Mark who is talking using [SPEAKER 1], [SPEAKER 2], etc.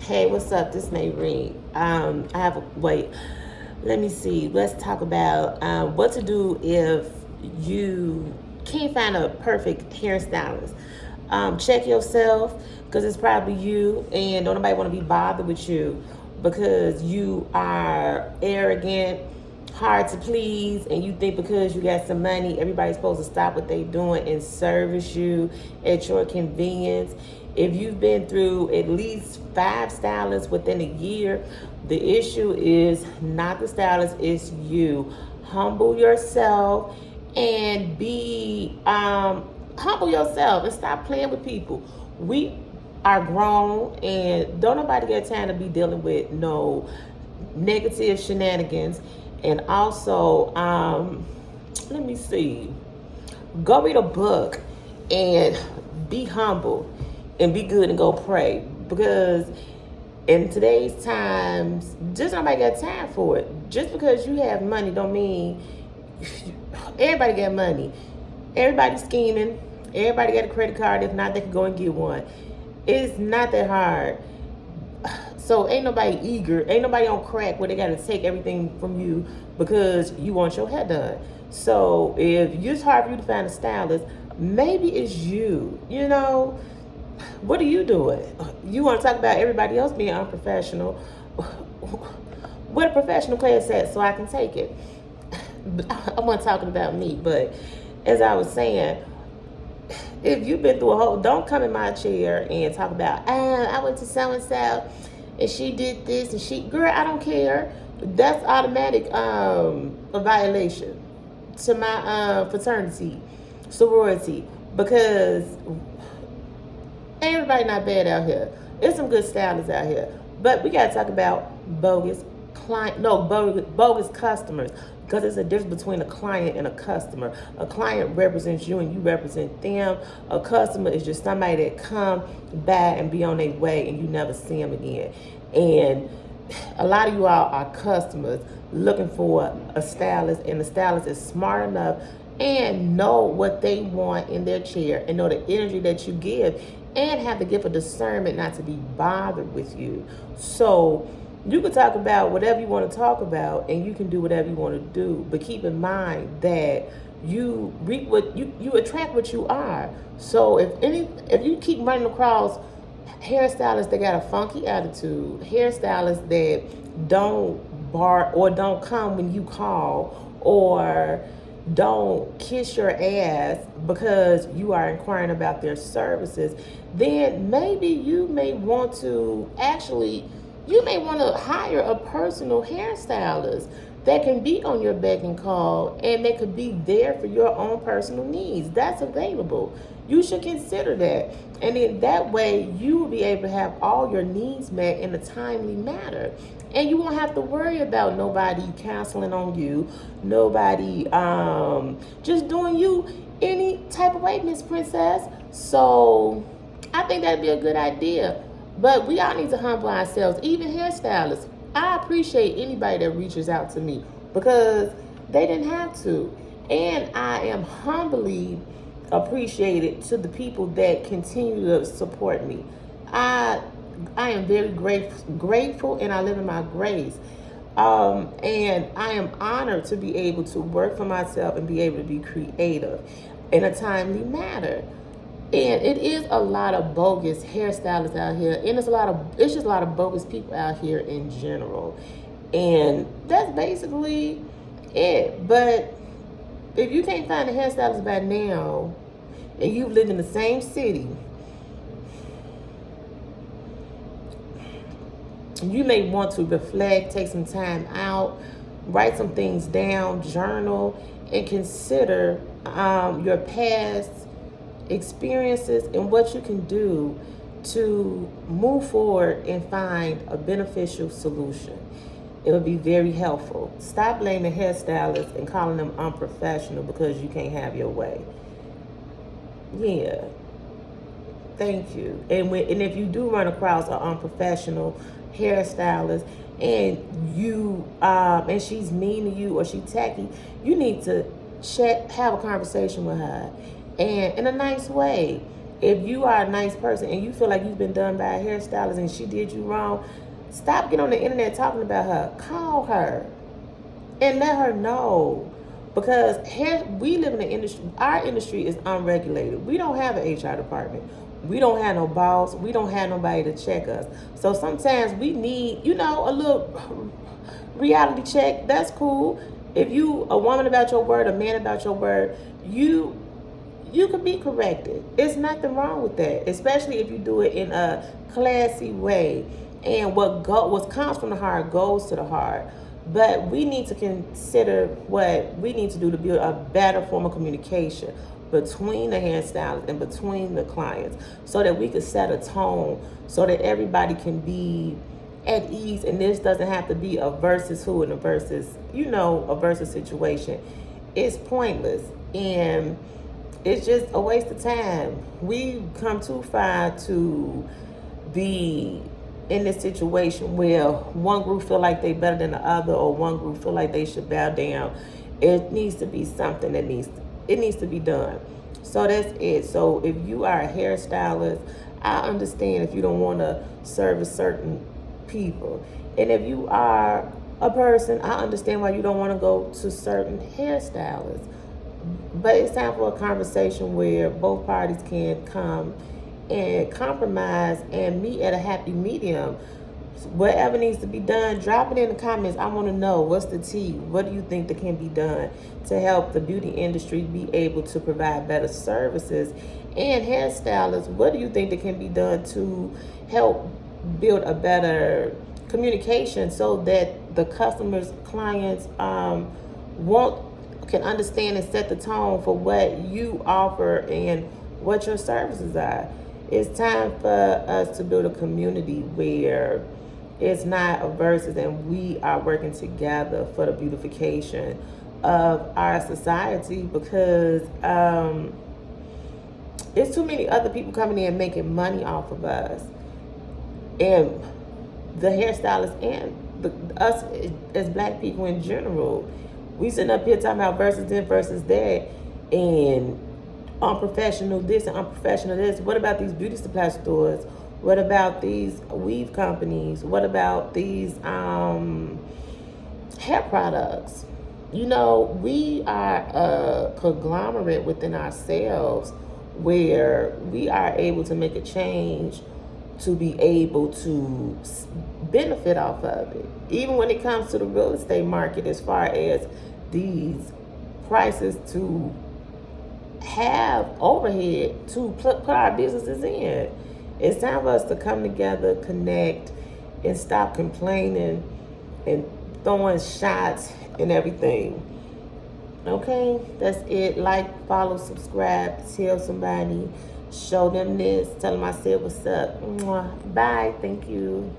[SPEAKER 1] Hey, what's up? This may ring. I have a wait. Let me see. Let's talk about what to do if you can't find a perfect hairstylist. Check yourself because it's probably you, and don't nobody want to be bothered with you because you are arrogant, hard to please, and you think because you got some money, everybody's supposed to stop what they doing and service you at your convenience. If you've been through at least 5 stylists within a year, the issue is not the stylist, it's you. Humble yourself and be humble yourself and stop playing with people. We are grown and don't nobody get time to be dealing with no negative shenanigans. And also, let me see, go read a book and be humble and be good and go pray because in today's times just nobody got time for it. Just because you have money don't mean everybody got money. Everybody's scheming. Everybody got a credit card. If not, they can go and get one. It's not that hard. So ain't nobody eager, ain't nobody on crack where they gotta take everything from you because you want your hair done. So if it's hard for you to find a stylist, maybe it's you. You know, what are you doing? You want to talk about everybody else being unprofessional? What a professional class at so I can take it. I'm not talking about me, but as I was saying, if you've been through a whole, don't come in my chair and talk about, I went to so and so and she did this and she, girl, I don't care. That's automatic a violation to my fraternity, sorority, because everybody not bad out here. There's some good stylists out here, but we gotta talk about bogus client, no, bogus customers, because there's a difference between a client and a customer. A client represents you and you represent them. A customer is just somebody that come by and be on their way and you never see them again. And a lot of you all are customers looking for a stylist, and the stylist is smart enough and know what they want in their chair and know the energy that you give and have the gift of discernment not to be bothered with you. So you can talk about whatever you want to talk about and you can do whatever you want to do, but keep in mind that you reap what you attract what you are. So if you keep running across hairstylists that got a funky attitude, hairstylists that don't bark or don't come when you call or don't kiss your ass because you are inquiring about their services, then maybe you may want to hire a personal hairstylist that can be on your beck and call and that could be there for your own personal needs. That's available. You should consider that. And in that way, you will be able to have all your needs met in a timely manner. And you won't have to worry about nobody canceling on you, nobody just doing you any type of way, Miss Princess. So I think that'd be a good idea. But we all need to humble ourselves, even hairstylists. I appreciate anybody that reaches out to me because they didn't have to. And I am humbly appreciated to the people that continue to support me. I am very grateful, and I live in my grace. And I am honored to be able to work for myself and be able to be creative in a timely manner. And it is a lot of bogus hairstylists out here, and it's just a lot of bogus people out here in general. And that's basically it. But if you can't find a hairstylist by now, and you've lived in the same city, you may want to reflect, take some time out, write some things down, journal, and consider your past experiences and what you can do to move forward and find a beneficial solution. It would be very helpful. Stop blaming hairstylists and calling them unprofessional because you can't have your way. Yeah. Thank you. And if you do run across an unprofessional hairstylist and she's mean to you or she tacky, you need to have a conversation with her and in a nice way If you are a nice person and you feel like you've been done by a hairstylist and she did you wrong, stop getting on the internet talking about her. Call her and let her know. Because here we live in an industry, our industry is unregulated. We don't have an HR department. We don't have no boss. We don't have nobody to check us. So sometimes we need, a little reality check. That's cool. If you a woman about your word, a man about your word, you can be corrected. There's nothing wrong with that, especially if you do it in a classy way. And what comes from the heart goes to the heart. But we need to consider what we need to do to build a better form of communication between the hairstylist and between the clients, so that we could set a tone, so that everybody can be at ease, and this doesn't have to be a versus who and a versus situation. It's pointless, and it's just a waste of time. We've come too far to be in this situation where one group feel like they better than the other, or one group feel like they should bow down. It needs to be something that needs to be done. So that's it. So if you are a hairstylist, I understand if you don't want to service certain people. And if you are a person, I understand why you don't want to go to certain hairstylists. But it's time for a conversation where both parties can come and compromise and meet at a happy medium. Whatever needs to be done, drop it in the comments. I want to know, what's the tea? What do you think that can be done to help the beauty industry be able to provide better services? And hairstylists, what do you think that can be done to help build a better communication, so that the customers, clients can understand and set the tone for what you offer and what your services are? It's time for us to build a community where it's not a versus, and we are working together for the beautification of our society, because there's too many other people coming in and making money off of us, and the hairstylists and us as black people in general. We sitting up here talking about versus this versus that, and unprofessional this and unprofessional this. What about these beauty supply stores? What about these weave companies? What about these hair products? We are a conglomerate within ourselves, where we are able to make a change to be able to benefit off of it. Even when it comes to the real estate market, as far as these prices to have overhead to put our businesses in. It's time for us to come together, connect, and stop complaining and throwing shots and everything. Okay, that's it. Like, follow, subscribe, tell somebody, show them this, tell them I said what's up. Mwah. Bye. Thank you.